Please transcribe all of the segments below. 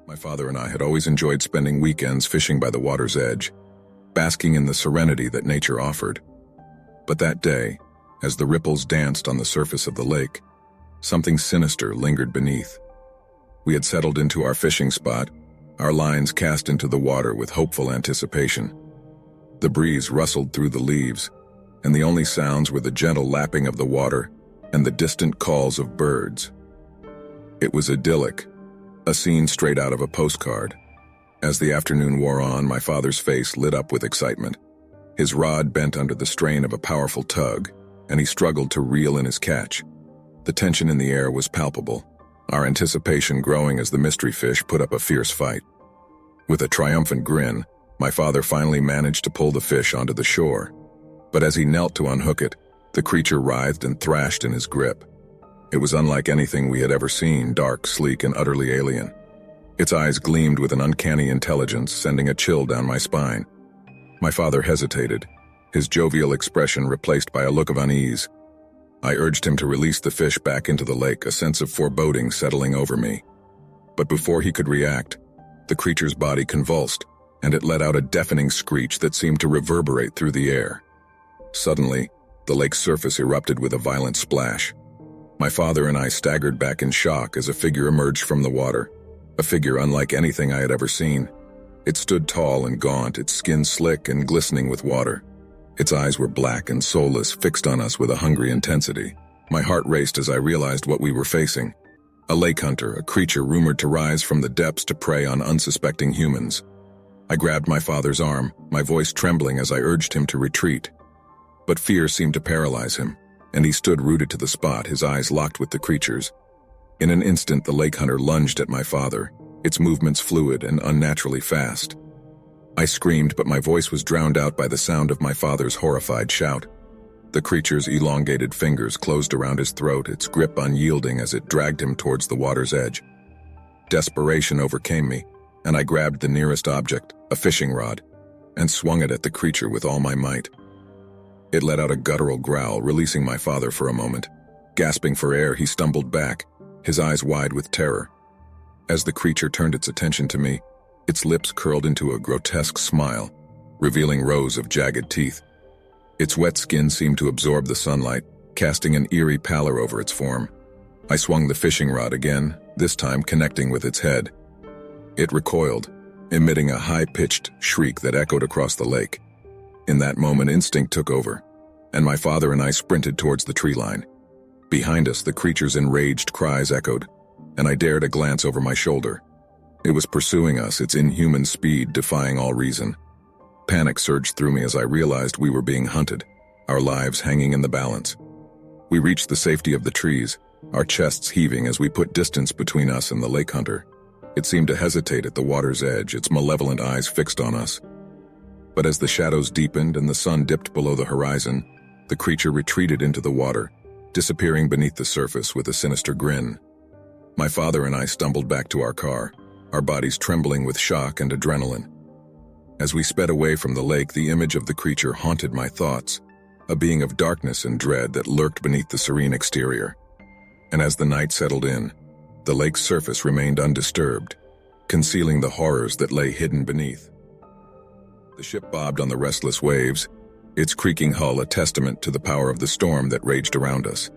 My father and I had always enjoyed spending weekends fishing by the water's edge, basking in the serenity that nature offered. But that day, as the ripples danced on the surface of the lake, something sinister lingered beneath. We had settled into our fishing spot, our lines cast into the water with hopeful anticipation. The breeze rustled through the leaves, and the only sounds were the gentle lapping of the water and the distant calls of birds. It was idyllic, a scene straight out of a postcard. As the afternoon wore on, my father's face lit up with excitement. His rod bent under the strain of a powerful tug, and he struggled to reel in his catch. The tension in the air was palpable, our anticipation growing as the mystery fish put up a fierce fight. With a triumphant grin, my father finally managed to pull the fish onto the shore. But as he knelt to unhook it, the creature writhed and thrashed in his grip. It was unlike anything we had ever seen, dark, sleek, and utterly alien. Its eyes gleamed with an uncanny intelligence, sending a chill down my spine. My father hesitated, his jovial expression replaced by a look of unease. I urged him to release the fish back into the lake, a sense of foreboding settling over me. But before he could react, the creature's body convulsed, and it let out a deafening screech that seemed to reverberate through the air. Suddenly, the lake's surface erupted with a violent splash. My father and I staggered back in shock as a figure emerged from the water, a figure unlike anything I had ever seen. It stood tall and gaunt, its skin slick and glistening with water. Its eyes were black and soulless, fixed on us with a hungry intensity. My heart raced as I realized what we were facing. A lake hunter, a creature rumored to rise from the depths to prey on unsuspecting humans. I grabbed my father's arm, my voice trembling as I urged him to retreat. But fear seemed to paralyze him, and he stood rooted to the spot, his eyes locked with the creature's. In an instant, the lake hunter lunged at my father, its movements fluid and unnaturally fast. I screamed, but my voice was drowned out by the sound of my father's horrified shout. The creature's elongated fingers closed around his throat, its grip unyielding as it dragged him towards the water's edge. Desperation overcame me, and I grabbed the nearest object, a fishing rod, and swung it at the creature with all my might. It let out a guttural growl, releasing my father for a moment. Gasping for air, he stumbled back, his eyes wide with terror. As the creature turned its attention to me, its lips curled into a grotesque smile, revealing rows of jagged teeth. Its wet skin seemed to absorb the sunlight, casting an eerie pallor over its form. I swung the fishing rod again, this time connecting with its head. It recoiled, emitting a high-pitched shriek that echoed across the lake. In that moment, instinct took over, and my father and I sprinted towards the tree line. Behind us, the creature's enraged cries echoed, and I dared a glance over my shoulder. It was pursuing us, its inhuman speed defying all reason. Panic surged through me as I realized we were being hunted, our lives hanging in the balance. We reached the safety of the trees, our chests heaving as we put distance between us and the lake hunter. It seemed to hesitate at the water's edge, its malevolent eyes fixed on us. But as the shadows deepened and the sun dipped below the horizon, the creature retreated into the water, disappearing beneath the surface with a sinister grin. My father and I stumbled back to our car, our bodies trembling with shock and adrenaline. As we sped away from the lake, the image of the creature haunted my thoughts, a being of darkness and dread that lurked beneath the serene exterior. And as the night settled in, the lake's surface remained undisturbed, concealing the horrors that lay hidden beneath. The ship bobbed on the restless waves, its creaking hull a testament to the power of the storm that raged around us.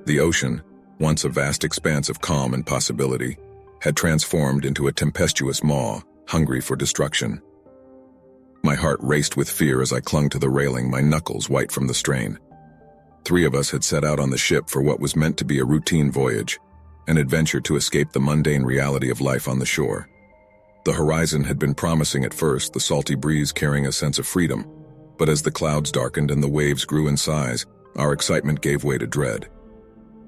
The ocean, once a vast expanse of calm and possibility, had transformed into a tempestuous maw, hungry for destruction. My heart raced with fear as I clung to the railing, my knuckles white from the strain. 3 of us had set out on the ship for what was meant to be a routine voyage, an adventure to escape the mundane reality of life on the shore. The horizon had been promising at first, the salty breeze carrying a sense of freedom, but as the clouds darkened and the waves grew in size, our excitement gave way to dread.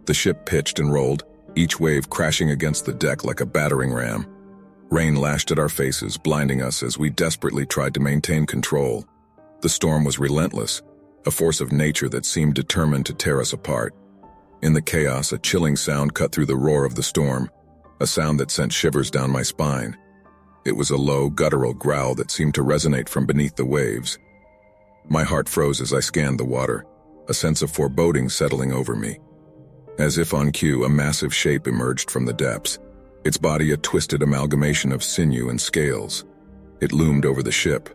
The ship pitched and rolled, each wave crashing against the deck like a battering ram. Rain lashed at our faces, blinding us as we desperately tried to maintain control. The storm was relentless, a force of nature that seemed determined to tear us apart. In the chaos, a chilling sound cut through the roar of the storm, a sound that sent shivers down my spine. It was a low, guttural growl that seemed to resonate from beneath the waves. My heart froze as I scanned the water, a sense of foreboding settling over me. As if on cue, a massive shape emerged from the depths, its body a twisted amalgamation of sinew and scales. It loomed over the ship,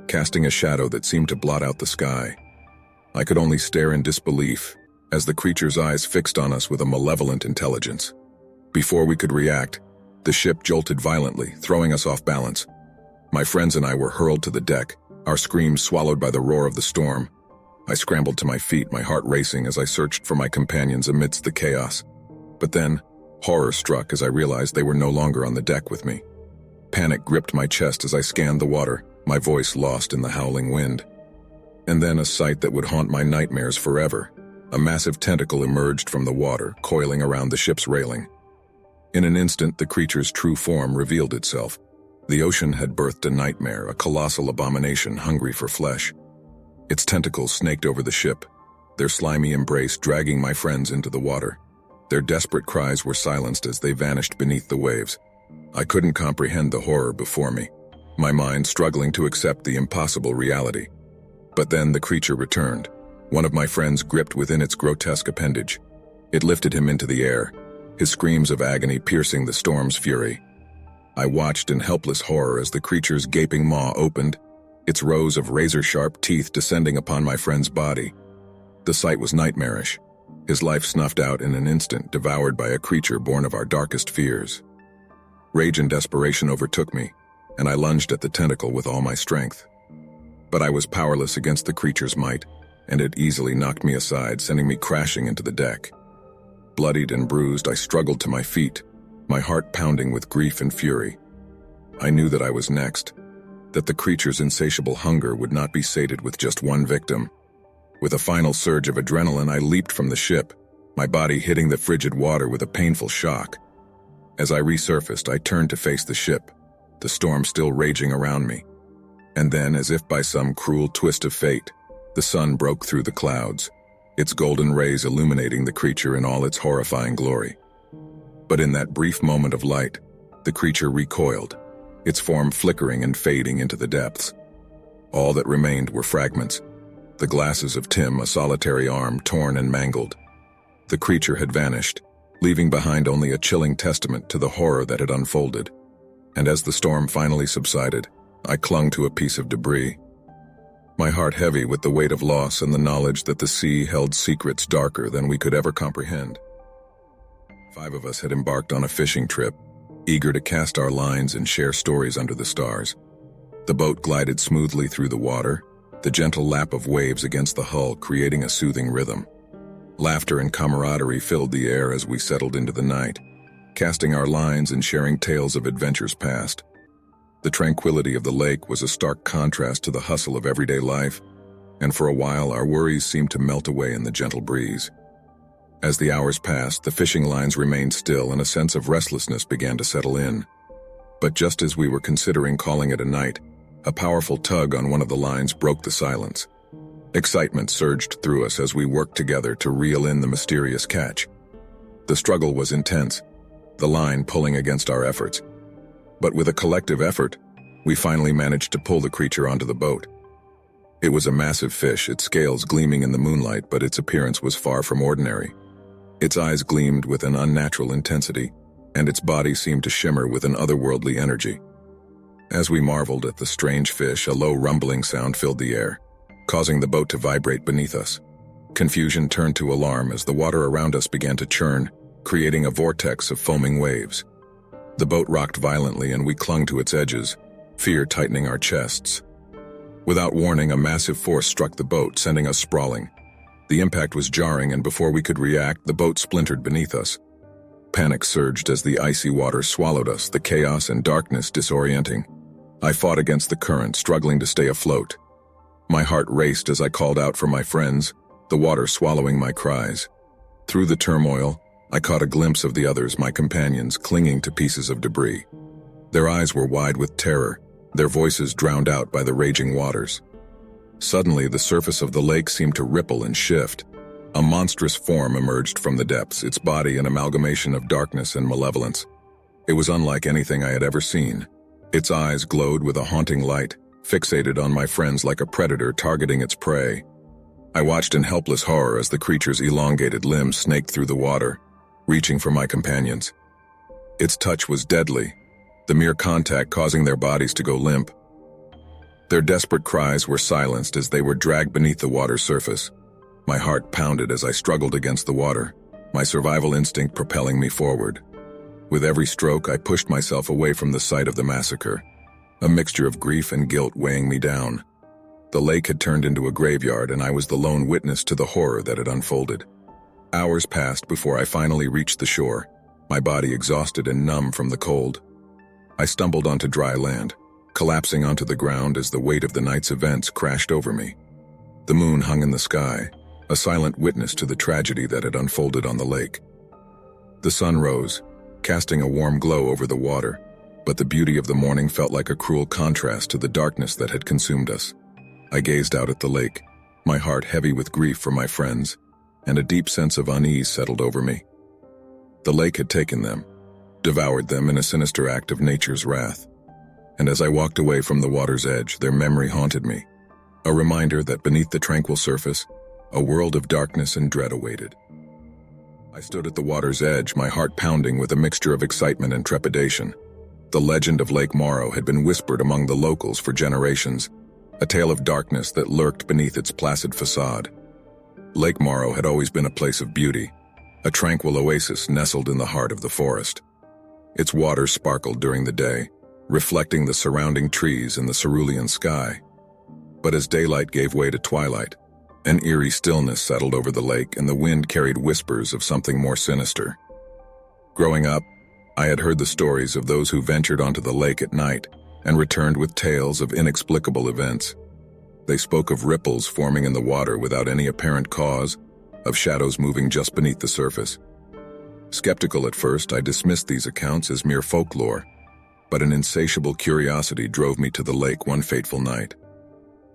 casting a shadow that seemed to blot out the sky. I could only stare in disbelief as the creature's eyes fixed on us with a malevolent intelligence. Before we could react, the ship jolted violently, throwing us off balance. My friends and I were hurled to the deck, our screams swallowed by the roar of the storm. I scrambled to my feet, my heart racing as I searched for my companions amidst the chaos. But then, horror struck as I realized they were no longer on the deck with me. Panic gripped my chest as I scanned the water, my voice lost in the howling wind. And then a sight that would haunt my nightmares forever. A massive tentacle emerged from the water, coiling around the ship's railing. In an instant, the creature's true form revealed itself. The ocean had birthed a nightmare, a colossal abomination hungry for flesh. Its tentacles snaked over the ship, their slimy embrace dragging my friends into the water. Their desperate cries were silenced as they vanished beneath the waves. I couldn't comprehend the horror before me, my mind struggling to accept the impossible reality. But then the creature returned, one of my friends gripped within its grotesque appendage. It lifted him into the air, his screams of agony piercing the storm's fury. I watched in helpless horror as the creature's gaping maw opened, its rows of razor-sharp teeth descending upon my friend's body. The sight was nightmarish, his life snuffed out in an instant, devoured by a creature born of our darkest fears. Rage and desperation overtook me, and I lunged at the tentacle with all my strength. But I was powerless against the creature's might, and it easily knocked me aside, sending me crashing into the deck. Bloodied and bruised, I struggled to my feet, my heart pounding with grief and fury. I knew that I was next, that the creature's insatiable hunger would not be sated with just one victim. With a final surge of adrenaline, I leaped from the ship, my body hitting the frigid water with a painful shock. As I resurfaced, I turned to face the ship, the storm still raging around me. And then, as if by some cruel twist of fate, the sun broke through the clouds, its golden rays illuminating the creature in all its horrifying glory. But in that brief moment of light, the creature recoiled, its form flickering and fading into the depths. All that remained were fragments, the glasses of Tim, a solitary arm torn and mangled. The creature had vanished, leaving behind only a chilling testament to the horror that had unfolded. And as the storm finally subsided, I clung to a piece of debris, my heart heavy with the weight of loss and the knowledge that the sea held secrets darker than we could ever comprehend. 5 of us had embarked on a fishing trip, eager to cast our lines and share stories under the stars. The boat glided smoothly through the water, the gentle lap of waves against the hull creating a soothing rhythm. Laughter and camaraderie filled the air as we settled into the night, casting our lines and sharing tales of adventures past. The tranquility of the lake was a stark contrast to the hustle of everyday life, and for a while our worries seemed to melt away in the gentle breeze. As the hours passed, the fishing lines remained still and a sense of restlessness began to settle in. But just as we were considering calling it a night, a powerful tug on one of the lines broke the silence. Excitement surged through us as we worked together to reel in the mysterious catch. The struggle was intense, the line pulling against our efforts. But with a collective effort, we finally managed to pull the creature onto the boat. It was a massive fish, its scales gleaming in the moonlight, but its appearance was far from ordinary. Its eyes gleamed with an unnatural intensity, and its body seemed to shimmer with an otherworldly energy. As we marveled at the strange fish, a low rumbling sound filled the air, causing the boat to vibrate beneath us. Confusion turned to alarm as the water around us began to churn, creating a vortex of foaming waves. The boat rocked violently and we clung to its edges, fear tightening our chests. Without warning, a massive force struck the boat, sending us sprawling. The impact was jarring, and before we could react, the boat splintered beneath us. Panic surged as the icy water swallowed us, the chaos and darkness disorienting. I fought against the current, struggling to stay afloat. My heart raced as I called out for my friends, the water swallowing my cries. Through the turmoil, I caught a glimpse of the others, my companions, clinging to pieces of debris. Their eyes were wide with terror, their voices drowned out by the raging waters. Suddenly, the surface of the lake seemed to ripple and shift. A monstrous form emerged from the depths, its body an amalgamation of darkness and malevolence. It was unlike anything I had ever seen. Its eyes glowed with a haunting light, fixated on my friends like a predator targeting its prey. I watched in helpless horror as the creature's elongated limbs snaked through the water, reaching for my companions. Its touch was deadly, the mere contact causing their bodies to go limp. Their desperate cries were silenced as they were dragged beneath the water's surface. My heart pounded as I struggled against the water, my survival instinct propelling me forward. With every stroke, I pushed myself away from the site of the massacre, a mixture of grief and guilt weighing me down. The lake had turned into a graveyard, and I was the lone witness to the horror that had unfolded. Hours passed before I finally reached the shore, my body exhausted and numb from the cold. I stumbled onto dry land, collapsing onto the ground as the weight of the night's events crashed over me. The moon hung in the sky, a silent witness to the tragedy that had unfolded on the lake. The sun rose, casting a warm glow over the water, but the beauty of the morning felt like a cruel contrast to the darkness that had consumed us. I gazed out at the lake, my heart heavy with grief for my friends, and a deep sense of unease settled over me. The lake had taken them, devoured them in a sinister act of nature's wrath. And as I walked away from the water's edge, their memory haunted me, a reminder that beneath the tranquil surface, a world of darkness and dread awaited. I stood at the water's edge, my heart pounding with a mixture of excitement and trepidation. The legend of Lake Morrow had been whispered among the locals for generations, a tale of darkness that lurked beneath its placid facade. Lake Morrow had always been a place of beauty, a tranquil oasis nestled in the heart of the forest. Its waters sparkled during the day, reflecting the surrounding trees and the cerulean sky. But as daylight gave way to twilight, an eerie stillness settled over the lake, and the wind carried whispers of something more sinister. Growing up, I had heard the stories of those who ventured onto the lake at night and returned with tales of inexplicable events. They spoke of ripples forming in the water without any apparent cause, of shadows moving just beneath the surface. Skeptical at first, I dismissed these accounts as mere folklore, but an insatiable curiosity drove me to the lake one fateful night.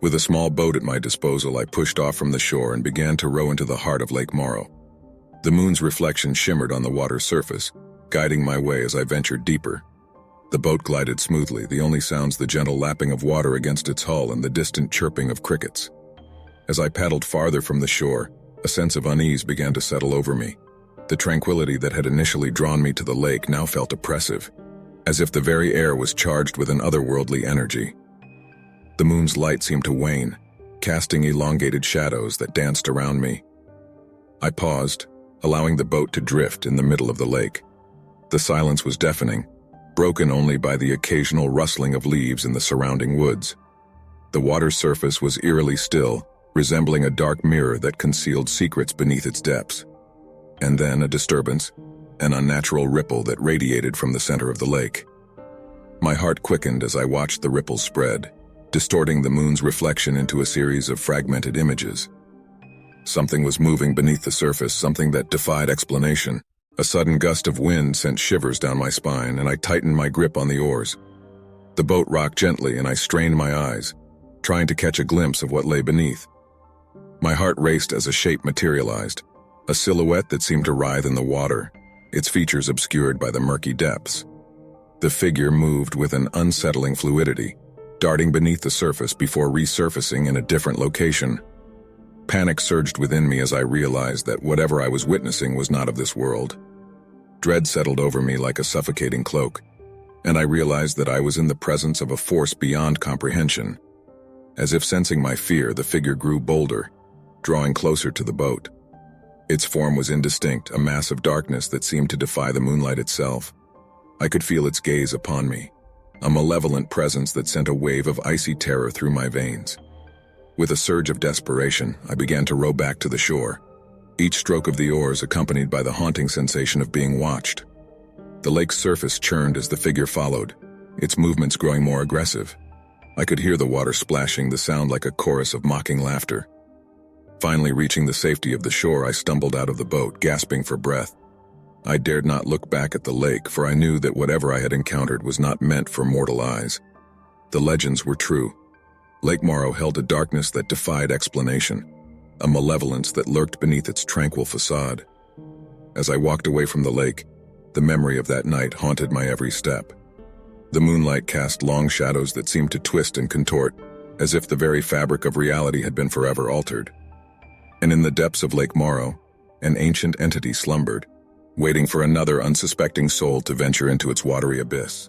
With a small boat at my disposal, I pushed off from the shore and began to row into the heart of Lake Morrow. The moon's reflection shimmered on the water's surface, guiding my way as I ventured deeper. The boat glided smoothly, the only sounds the gentle lapping of water against its hull and the distant chirping of crickets. As I paddled farther from the shore, a sense of unease began to settle over me. The tranquility that had initially drawn me to the lake now felt oppressive, as if the very air was charged with an otherworldly energy. The moon's light seemed to wane, casting elongated shadows that danced around me. I paused, allowing the boat to drift in the middle of the lake. The silence was deafening, broken only by the occasional rustling of leaves in the surrounding woods. The water's surface was eerily still, resembling a dark mirror that concealed secrets beneath its depths. And then a disturbance, an unnatural ripple that radiated from the center of the lake. My heart quickened as I watched the ripples spread, distorting the moon's reflection into a series of fragmented images. Something was moving beneath the surface, something that defied explanation. A sudden gust of wind sent shivers down my spine, and I tightened my grip on the oars. The boat rocked gently, and I strained my eyes, trying to catch a glimpse of what lay beneath. My heart raced as a shape materialized, a silhouette that seemed to writhe in the water, its features obscured by the murky depths. The figure moved with an unsettling fluidity, darting beneath the surface before resurfacing in a different location. Panic surged within me as I realized that whatever I was witnessing was not of this world. Dread settled over me like a suffocating cloak, and I realized that I was in the presence of a force beyond comprehension. As if sensing my fear, the figure grew bolder, drawing closer to the boat. Its form was indistinct, a mass of darkness that seemed to defy the moonlight itself. I could feel its gaze upon me, a malevolent presence that sent a wave of icy terror through my veins. With a surge of desperation, I began to row back to the shore, each stroke of the oars accompanied by the haunting sensation of being watched. The lake's surface churned as the figure followed, its movements growing more aggressive. I could hear the water splashing, the sound like a chorus of mocking laughter. Finally reaching the safety of the shore, I stumbled out of the boat, gasping for breath. I dared not look back at the lake, for I knew that whatever I had encountered was not meant for mortal eyes. The legends were true. Lake Morrow held a darkness that defied explanation, a malevolence that lurked beneath its tranquil facade. As I walked away from the lake, the memory of that night haunted my every step. The moonlight cast long shadows that seemed to twist and contort, as if the very fabric of reality had been forever altered. And in the depths of Lake Morrow, an ancient entity slumbered, waiting for another unsuspecting soul to venture into its watery abyss.